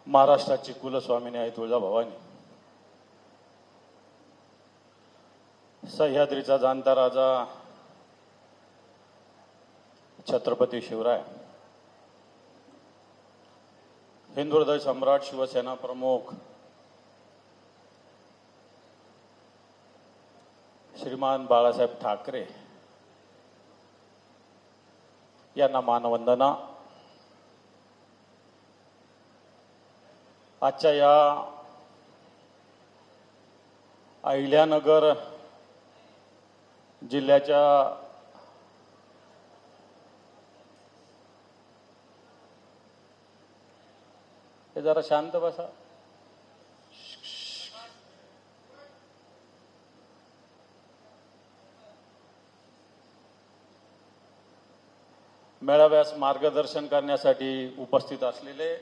महाराष्ट्राची कुलस्वामिनी आई तुळजाभवानी, सह्याद्रीचा जाणता राजा छत्रपती शिवराय, हिंदू हृदय सम्राट शिवसेना प्रमुख श्रीमान बाळासाहेब ठाकरे यांना मानवंदना। आजच्या या अहिल्यानगर जिल्ह्याच्या हे जरा शांत बसा। मेळाव्यास मार्गदर्शन करण्यासाठी उपस्थित असलेले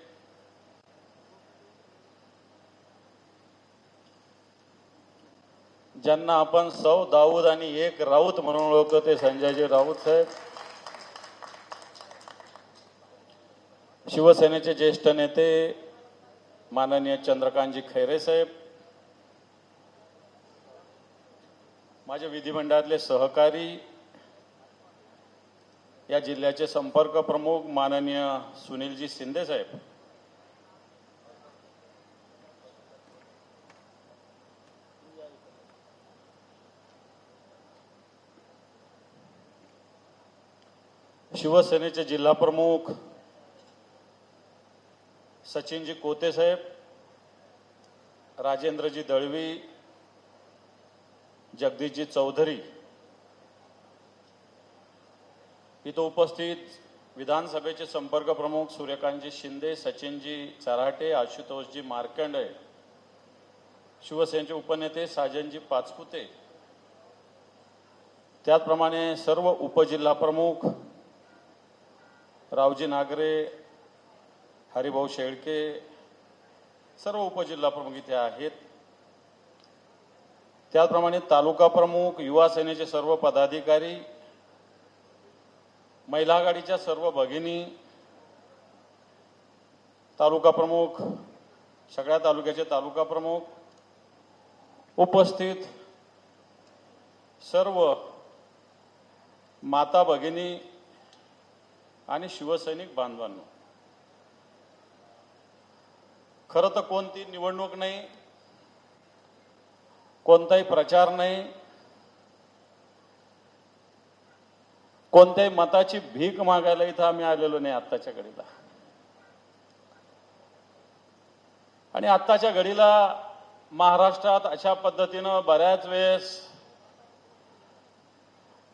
ज्यांना आपण सौ दाऊद आणि एक राऊत म्हणून ओळखतो ते संजयजी राऊत साहेब, शिवसेनेचे ज्येष्ठ नेते माननीय चंद्रकांतजी खैरे साहेब, माझे विधिमंडळातले सहकारी, या जिल्ह्याचे संपर्क प्रमुख माननीय सुनीलजी शिंदे साहेब, शिवसेनेचे जिल्हा प्रमुख सचिनजी कोते साहेब, राजेंद्रजी दळवी, जगदीशजी चौधरी, इथं उपस्थित विधानसभेचे संपर्क प्रमुख सूर्यकांतजी शिंदे, सचिनजी चराटे, आशुतोषजी मार्कंडे, शिवसेनेचे उपनेते साजनजी पाचपुते, त्याचप्रमाणे सर्व उपजिल्हा प्रमुख रावजी नागरे, हरिभाऊ शेळके, सर्व उपजिल्हा प्रमुख इथे आहेत। त्याचप्रमाणे तालुका प्रमुख, युवा सेनेचे सर्व पदाधिकारी, महिला आघाडीच्या सर्व भगिनी, तालुका प्रमुख, सगळ्या तालुक्याचे तालुका प्रमुख, उपस्थित सर्व माता भगिनी आणि शिवसैनिक बांधवांनो, खरं तर कोणती निवडणूक नाही, कोणताही प्रचार नाही, कोणत्याही मताची भीक मागायला इथं आम्ही आलेलो नाही आत्ताच्या घडीला। आणि आत्ताच्या घडीला महाराष्ट्रात अशा पद्धतीनं बऱ्याच वेळेस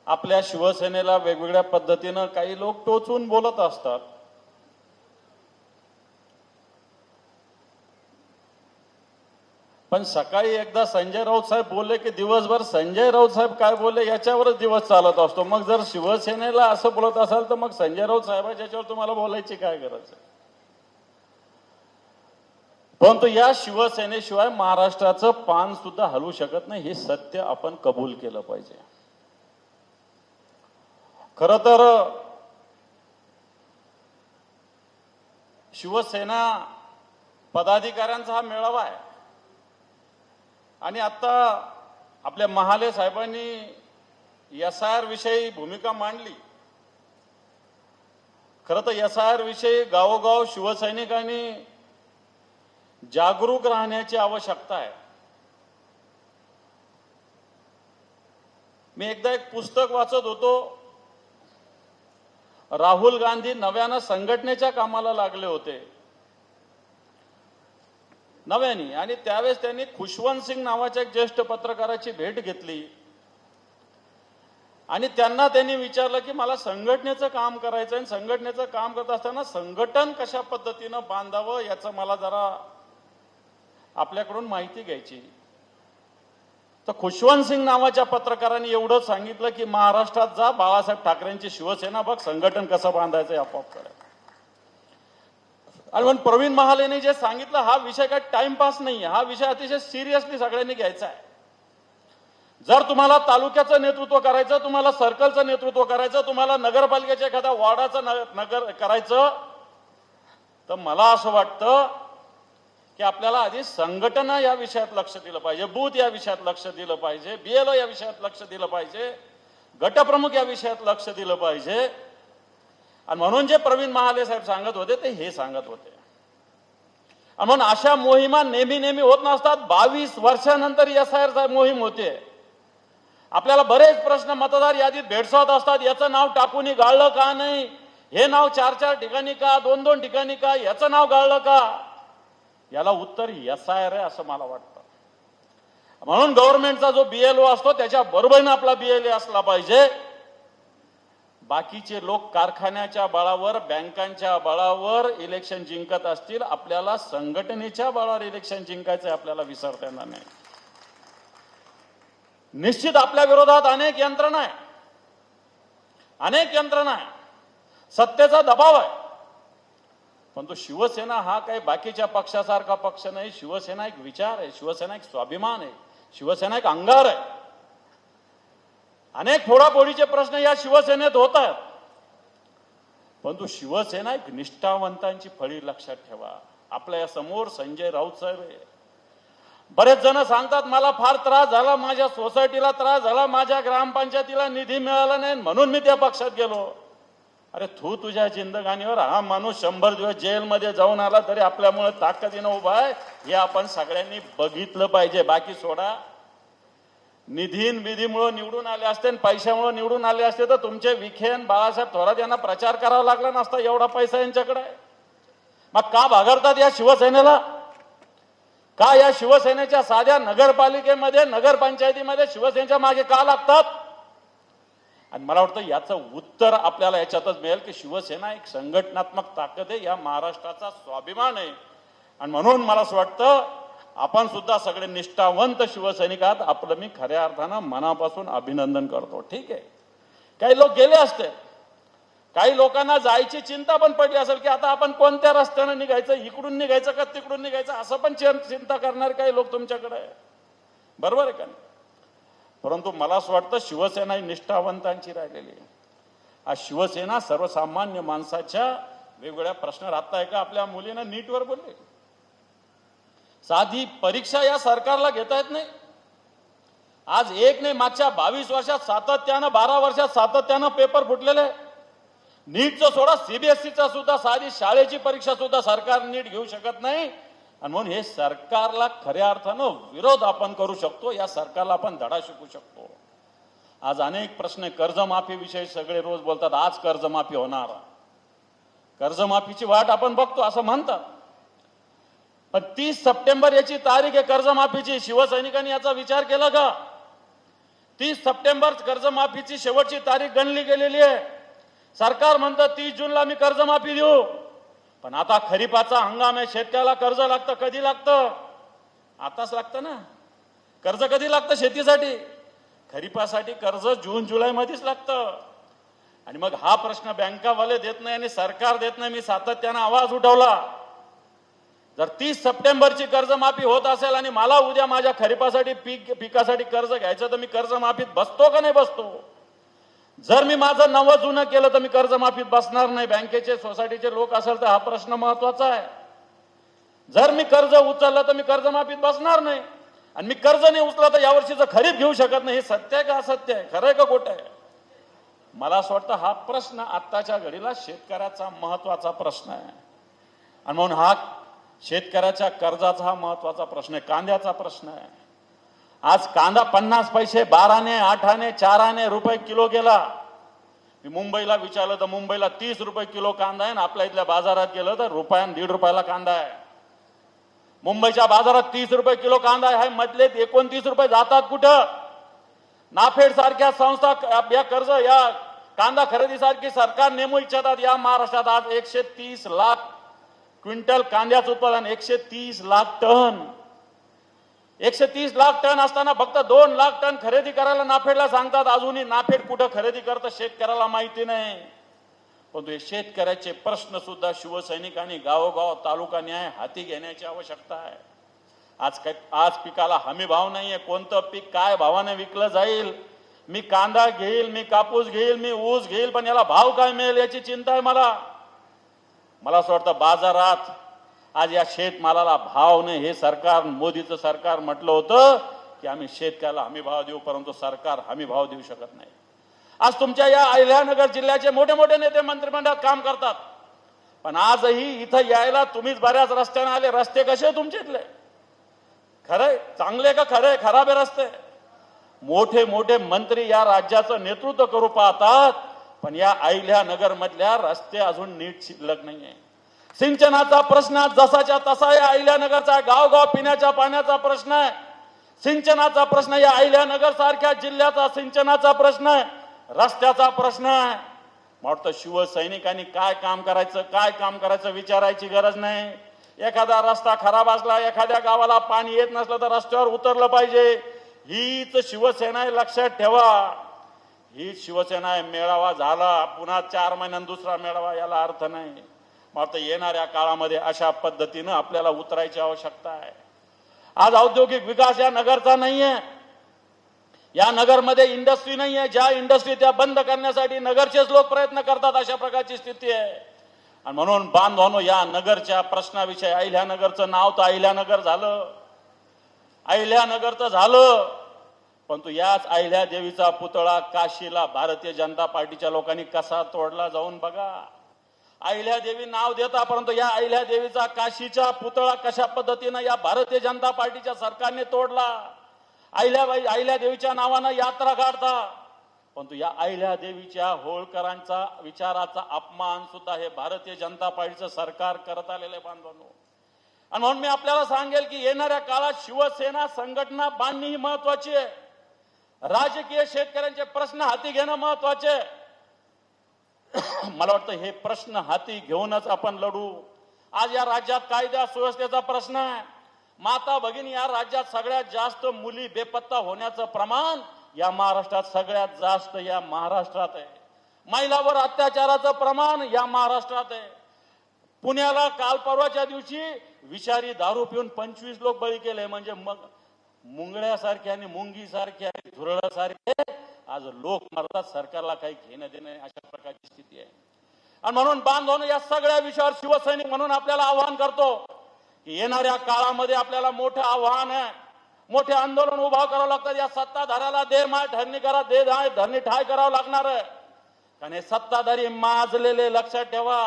आपल्या शिवसेनेला वेगवेगळ्या पद्धतीनं काही लोक टोचून बोलत असतात। पण सकाळी एकदा संजय राऊत साहेब बोलले की दिवसभर संजय राऊत साहेब काय बोलले याच्यावरच दिवस चालत असतो। मग जर शिवसेनेला असं बोलत असाल तर मग संजय राऊत साहेबांच्या याच्यावर तुम्हाला बोलायची काय गरज आहे? परंतु या शिवसेनेशिवाय महाराष्ट्राचं पान सुद्धा हलू शकत नाही, हे सत्य आपण कबूल केलं पाहिजे। खरं तर शिवसेना पदाधिकाऱ्यांचा हा मेळावा आहे आणि आता आपल्या महाले साहेबांनी SIR विषयी भूमिका मांडली। खरं तर SIR विषयी गावोगाव शिवसैनिकांनी जागरूक राहण्याची आवश्यकता आहे। मी एकदा एक पुस्तक वाचत होतो, राहुल गांधी नव्यानं संघटनेच्या कामाला लागले होते नव्याने, आणि त्यावेळेस त्यांनी खुशवंत सिंग नावाच्या एक ज्येष्ठ पत्रकाराची भेट घेतली आणि त्यांनी विचारलं की मला संघटनेचं काम करायचं आहे, संघटनेचं काम करत असताना संघटन कशा पद्धतीनं बांधावं याचं मला जरा आपल्याकडून माहिती घ्यायची। तर खुशवंत सिंग नावाच्या पत्रकारांनी एवढंच सांगितलं की महाराष्ट्रात जा, बाळासाहेब ठाकरेंची शिवसेना बघ, संघटन कसं बांधायचं आपोआप करा। आणि म्हणून प्रवीण महालेने जे सांगितलं हा विषय काय टाइमपास नाहीये, हा विषय अतिशय सिरियसली सगळ्यांनी घ्यायचा आहे। जर तुम्हाला तालुक्याचं नेतृत्व करायचं, तुम्हाला सर्कलचं नेतृत्व करायचं, तुम्हाला नगरपालिकेच्या एखाद्या वॉर्डाचं नगर करायचं, तर मला असं वाटतं की आपल्याला आधी संघटना या विषयात लक्ष दिलं पाहिजे, बूथ या विषयात लक्ष दिलं पाहिजे, BLO या विषयात लक्ष दिलं पाहिजे, गटप्रमुख या विषयात लक्ष दिलं पाहिजे. आणि म्हणून जे प्रवीण महाले साहेब सांगत होते ते हे सांगत होते. आणि म्हणून अशा मोहिमा नेहमी होत नसतात. 22 वर्षानंतर SIR मोहीम होते. आपल्याला बरेच प्रश्न मतदार यादीत भेडसावत असतात. याचं नाव टाकून गाळलं का नाही, हे नाव 4-4 ठिकाणी का, 2-2 ठिकाणी का, याचं नाव गाळलं का, याला उत्तर SIR आहे असं मला वाटतं. म्हणून गव्हर्नमेंटचा जो BLO असतो त्याच्या बरोबरीने आपला BLA असला पाहिजे. बाकीचे लोक कारखान्याच्या बळावर, बँकांच्या बळावर इलेक्शन जिंकत असतील, आपल्याला संघटनेच्या बळावर इलेक्शन जिंकायचं आपल्याला विसरता येणार नाही. निश्चित आपल्या विरोधात अनेक यंत्रणा आहे, सत्तेचा दबाव आहे. पण तो शिवसेना हा काही बाकीच्या पक्षासारखा पक्ष नाही. शिवसेना एक विचार आहे, शिवसेना एक स्वाभिमान आहे, शिवसेना एक अंगार आहे. अनेक फोडाफोडीचे प्रश्न या शिवसेनेत होत आहेत, परंतु शिवसेना एक निष्ठावंतांची फळी लक्षात ठेवा. आपल्या या समोर संजय राऊत साहेब आहे. बरेच जण सांगतात मला फार त्रास झाला, माझ्या सोसायटीला त्रास झाला, माझ्या ग्रामपंचायतीला निधी मिळाला नाही म्हणून मी त्या पक्षात गेलो. अरे तू तुझ्या जिंदगानीवर, हा माणूस 100 दिवस जेलमध्ये जाऊन आला तरी आपल्यामुळे ताकदीनं उभा आहे, हे आपण सगळ्यांनी बघितलं पाहिजे. बाकी सोडा. विधीमुळे निवडून आले असते आणि पैशामुळे निवडून आले असते तर तुमचे विखे बाळासाहेब थोरात यांना प्रचार करावा लागला नसता. एवढा पैसा यांच्याकडे आहे. मग का भागरतात या शिवसेनेला? का या शिवसेनेच्या साध्या नगरपालिकेमध्ये, नगरपंचायतीमध्ये शिवसेनेच्या मागे का लागतात? आणि मला वाटतं याचं उत्तर आपल्याला याच्यातच मिळेल की शिवसेना एक संघटनात्मक ताकद आहे, या महाराष्ट्राचा स्वाभिमान आहे. आणि म्हणून मला असं वाटतं आपण सुद्धा सगळे निष्ठावंत शिवसैनिक आहात. आपलं मी खऱ्या अर्थानं मनापासून अभिनंदन करतो. ठीक आहे, काही लोक गेले असते, काही लोकांना जायची चिंता पण पडली असेल की आता आपण कोणत्या रस्त्यानं निघायचं, इकडून निघायचं का तिकडून निघायचं, असं पण चिंता करणार काही लोक तुमच्याकडे आहे. बरोबर आहे का? परंतु मला असं वाटतं शिवसेना ही निष्ठावंतांची राहिलेली आहे. आज शिवसेना सर्वसामान्य माणसाच्या वेगवेगळ्या प्रश्न. आता आहे का आपल्या मुलीनं नीटवर बोलले, साधी परीक्षा या सरकारला घेता येत नाही. आज एक नाही, मागच्या 22 वर्षात सातत्यानं, 12 वर्षात सातत्यानं पेपर फुटलेले. नीटचं सोडा, CBSEचा सुद्धा साधी शाळेची परीक्षा सुद्धा सरकार नीट घेऊ शकत नाही. आणि म्हणून हे सरकारला खऱ्या अर्थानं विरोध आपण करू शकतो, या सरकारला आपण धडा शिकू शकतो. आज अनेक प्रश्न, कर्जमाफीविषयी सगळे रोज बोलतात, आज कर्जमाफी होणार, कर्जमाफीची वाट आपण बघतो असं म्हणतात. पण 30 सप्टेंबर याची तारीख आहे कर्जमाफीची. शिवसैनिकांनी याचा विचार केला का? 30 सप्टेंबर कर्जमाफीची शेवटची तारीख गणली गेलेली आहे. सरकार म्हणतं 30 जूनला मी कर्जमाफी देऊ. पण आता खरीपाचा हंगाम आहे, शेतकऱ्याला कर्ज लागतं. कधी लागतं? आताच लागतं ना. कर्ज कधी लागतं शेतीसाठी? खरीपासाठी कर्ज जून जुलै मध्येच लागतं. आणि मग हा प्रश्न बँकावाले देत नाही आणि सरकार देत नाही. मी सातत्यानं आवाज उठवला, जर 30 सप्टेंबरची कर्जमाफी होत असेल आणि मला उद्या माझ्या खरीपासाठी पिकासाठी कर्ज घ्यायचं तर मी कर्जमाफीत बसतो का नाही बसतो? जर मी माझं नवं जुनं केलं तर मी कर्जमाफीत बसणार नाही. बँकेचे, सोसायटीचे लोक असेल तर हा प्रश्न महत्वाचा आहे. जर मी कर्ज उचललं तर मी कर्जमाफीत बसणार नाही. आणि मी कर्ज नाही उचललं तर यावर्षीचं खरीप घेऊ शकत नाही. हे सत्य आहे का असत्य आहे? खरं आहे का खोटं आहे? मला असं वाटतं हा प्रश्न आत्ताच्या घडीला शेतकऱ्याचा महत्वाचा प्रश्न आहे. आणि म्हणून हा शेतकऱ्याच्या कर्जाचा हा महत्वाचा प्रश्न आहे. कांद्याचा प्रश्न आहे. आज कांदा 50 पैसे, 12 आणे, 8 आणे, 4 आणे रुपये किलो गेला. मी मुंबईला विचारलं तर मुंबईला 30 रुपये किलो कांदा आहे, आणि आपल्या इथल्या बाजारात गेलं तर ₹1.5 कांदा आहे. मुंबईच्या बाजारात 30 रुपये किलो कांदा आहे, मधले 29 रुपये जातात कुठं? नाफेड सारख्या संस्था या कर्ज, या कांदा खरेदीसारखी सरकार नेमू इच्छितात. या महाराष्ट्रात आज 130 लाख क्विंटल कांद्याचं उत्पादन, 130 लाख टन. 130 लाख टन असताना फक्त 2 लाख टन खरेदी करायला नाफेडला सांगतात. अजूनही नाफेड कुठं खरेदी करतं शेतकऱ्याला माहिती नाही. परंतु शेतकऱ्याचे प्रश्न सुद्धा शिवसैनिकांनी गावोगाव, तालुका न्याय हाती घेण्याची आवश्यकता आहे. आज पिकाला हमी भाव नाहीये. कोणतं पीक काय भावाने विकलं जाईल? मी कांदा घेईल, मी कापूस घेईल, मी ऊस घेईल, पण याला भाव काय मिळेल याची चिंता आहे मला. असं वाटतं बाजारात आज या शेतमालाला भाव नाही, हे सरकार, मोदीचं सरकार म्हटलं होतं की आम्ही शेतकऱ्याला हमी भाव देऊ, परंतु सरकार हमी भाव देऊ शकत नाही. आज तुमच्या या अहिल्यानगर जिल्ह्याचे मोठे मोठे नेते मंत्रिमंडळात काम करतात, पण आजही इथं यायला तुम्हीच बऱ्याच रस्त्याने आले. रस्ते कसे तुमचे इथले? खरे चांगले का खरे खराब आहे रस्ते? मोठे मोठे मंत्री या राज्याचं नेतृत्व करू पाहतात, पण या अहिल्यानगर मधल्या रस्ते अजून नीट शिल्लक नाहीये. सिंचनाचा प्रश्न जसाच्या तसा या अहिल्यानगरचा, गावगाव पिण्याच्या पाण्याचा प्रश्न आहे. सिंचनाचा प्रश्न या अहिल्यानगर सारख्या जिल्ह्याचा सिंचनाचा प्रश्न आहे, रस्त्याचा प्रश्न आहे. वाटतं शिवसैनिकांनी काय काम करायचं विचारायची गरज नाही. एखादा रस्ता खराब असला, एखाद्या गावाला पाणी येत नसलं तर रस्त्यावर उतरलं पाहिजे. हीच शिवसेना आहे, लक्षात ठेवा. हीच शिवसेना आहे. मेळावा झाला, पुन्हा 4 महिन्यांनी दुसरा मेळावा, याला अर्थ नाही. मला येणाऱ्या काळामध्ये अशा पद्धतीनं आपल्याला उतरायची आवश्यकता आहे. आज औद्योगिक विकास या नगरचा नाहीये. या नगरमध्ये इंडस्ट्री नाहीये. ज्या इंडस्ट्री त्या बंद करण्यासाठी नगरचेच लोक प्रयत्न करतात, अशा प्रकारची स्थिती आहे. आणि म्हणून बांधवांनो, या नगरच्या प्रश्नाविषयी, अहिल्यानगरचं नाव तर अहिल्यानगर झालं, अहिल्यानगर तर झालं, परंतु याच अहिल्या देवीचा पुतळा काशीला भारतीय जनता पार्टीच्या लोकांनी कसा तोडला जाऊन बघा. अहिल्या देवी नाव देता, परंतु या अहिल्या देवीचा काशीचा पुतळा कशा पद्धतीनं या भारतीय जनता पार्टीच्या सरकारने तोडला. अहिल्या देवीच्या नावानं यात्रा काढता, परंतु या अहिल्या देवीच्या होळकरांचा विचाराचा अपमान सुद्धा हे भारतीय जनता पार्टीचं सरकार करत आलेले बांधवांनो. आणि म्हणून मी आपल्याला सांगेल की येणाऱ्या काळात शिवसेना संघटना बांधणी ही महत्वाची आहे. राजकीय शेतकऱ्यांचे प्रश्न हाती घेणं महत्वाचे आहे. मला वाटतं हे प्रश्न हाती घेऊनच आपण लढू. आज या राज्यात कायदा सुव्यवस्थेचा प्रश्न आहे. माता भगिनी, या राज्यात सगळ्यात जास्त मुली बेपत्ता होण्याचं प्रमाण या महाराष्ट्रात सगळ्यात जास्त या महाराष्ट्रात आहे. महिलांवर अत्याचाराचं प्रमाण या महाराष्ट्रात आहे. पुण्याला काल परवाच्या दिवशी विषारी दारू पिऊन 25 लोक बळी केले. म्हणजे मग मुंगळ्यासारखे आणि मुंगीसारखे आणि धुरळासारखे आज लोक मरतात, सरकारला काही घेणं देणं नाही, अशा प्रकारची स्थिती आहे. आणि म्हणून बांधवांनो, या सगळ्या विषयावर शिवसैनिक म्हणून आपल्याला आवाहन करतो की येणाऱ्या काळामध्ये आपल्याला मोठं आव्हान आहे, मोठे आंदोलन उभा करावं लागतं. या सत्ताधाऱ्याला देमाळ धरणी करा, धरणी ठाय करावं लागणार आहे. कारण हे सत्ताधारी माजलेले, लक्षात ठेवा.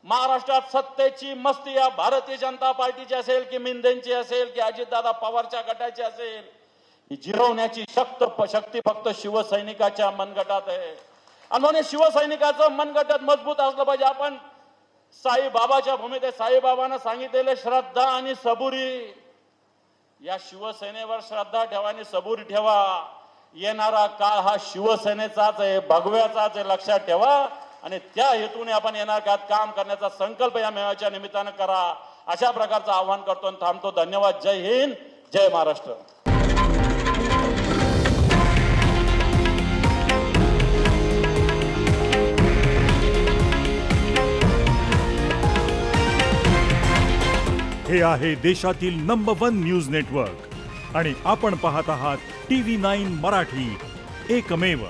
महाराष्ट्रात सत्तेची मस्ती या भारतीय जनता पार्टीची असेल की मिंदेंची असेल की अजितदादा पवारच्या गटाची असेल, ही जिरवण्याची शक्ती फक्त शिवसैनिकाच्या मनगटात आहे. आणि म्हणून शिवसैनिकाचं मनगटात मजबूत असलं पाहिजे. आपण साईबाबाच्या भूमीत आहे. साईबाबांना सांगितलेले श्रद्धा आणि सबुरी, या शिवसेनेवर श्रद्धा ठेवा आणि सबुरी ठेवा. येणारा काळ हा शिवसेनेचाच आहे, भगव्याचाच आहे, लक्षात ठेवा. आणि त्या हेतूने आपण येणार काळात काम करण्याचा संकल्प या मेळाव्याच्या निमित्तानं करा, अशा प्रकारचं आवाहन करतो आणि थांबतो. धन्यवाद. जय हिंद, जय महाराष्ट्र. हे आहे देशातील नंबर 1 न्यूज नेटवर्क आणि आपण पाहत आहात TV9 मराठी, एकमेव.